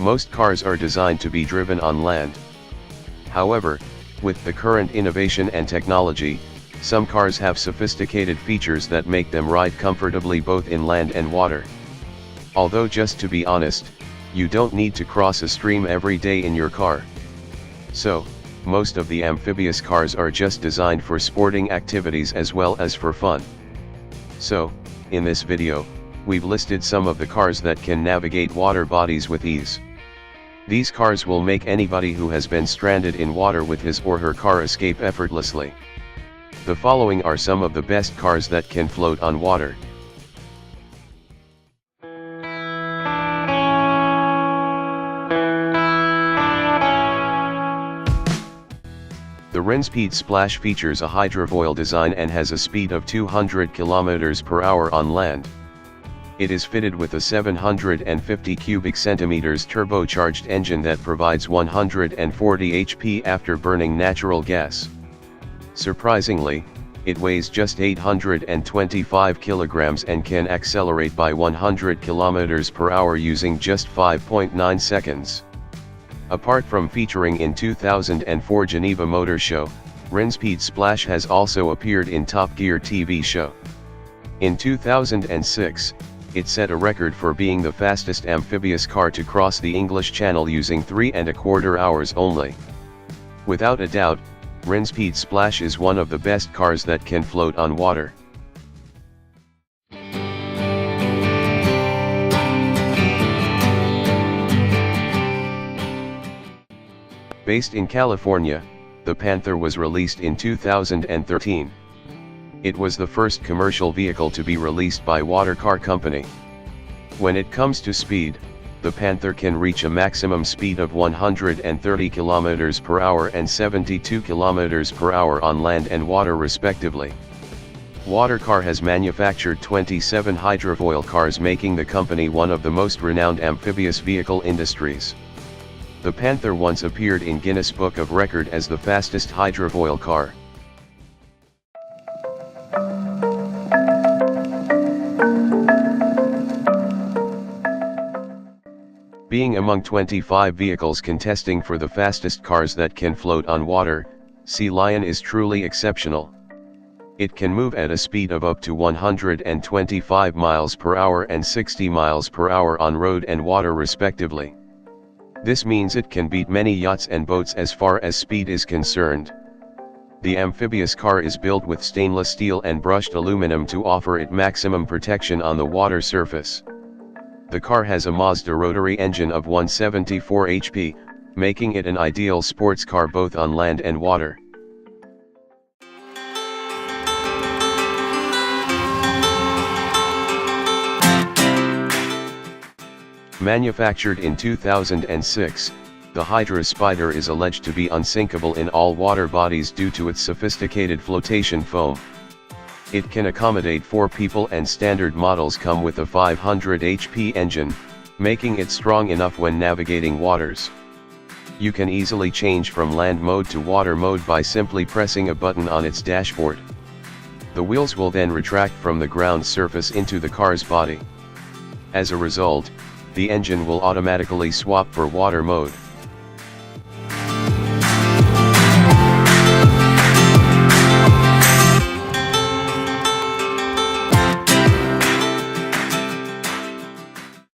Most cars are designed to be driven on land. However, with the current innovation and technology, some cars have sophisticated features that make them ride comfortably both in land and water. Although, just to be honest, you don't need to cross a stream every day in your car. So, most of the amphibious cars are just designed for sporting activities as well as for fun. So, in this video, we've listed some of the cars that can navigate water bodies with ease. These cars will make anybody who has been stranded in water with his or her car escape effortlessly. The following are some of the best cars that can float on water. The Rinspeed Splash features a hydrofoil design and has a speed of 200 km/h on land. It is fitted with a 750 cubic centimeters turbocharged engine that provides 140 HP after burning natural gas. Surprisingly, it weighs just 825 kilograms and can accelerate by 100 km/h using just 5.9 seconds. Apart from featuring in 2004 Geneva Motor Show, Rinspeed Splash has also appeared in Top Gear TV show. In 2006, it set a record for being the fastest amphibious car to cross the English Channel using 3¼ hours only. Without a doubt, Rinspeed Splash is one of the best cars that can float on water. Based in California, the Panther was released in 2013. It was the first commercial vehicle to be released by WaterCar Company. When it comes to speed, the Panther can reach a maximum speed of 130 km/h and 72 km/h on land and water respectively. WaterCar has manufactured 27 hydrofoil cars, making the company one of the most renowned amphibious vehicle industries. The Panther once appeared in Guinness Book of Record as the fastest hydrofoil car. Being among 25 vehicles contesting for the fastest cars that can float on water, Sea Lion is truly exceptional. It can move at a speed of up to 125 mph and 60 mph on road and water respectively. This means it can beat many yachts and boats as far as speed is concerned. The amphibious car is built with stainless steel and brushed aluminum to offer it maximum protection on the water surface. The car has a Mazda rotary engine of 174 HP, making it an ideal sports car both on land and water. Manufactured in 2006, the Hydra Spider is alleged to be unsinkable in all water bodies due to its sophisticated flotation foam. It can accommodate 4 people and standard models come with a 500 HP engine, making it strong enough when navigating waters. You can easily change from land mode to water mode by simply pressing a button on its dashboard. The wheels will then retract from the ground surface into the car's body. As a result, the engine will automatically swap for water mode.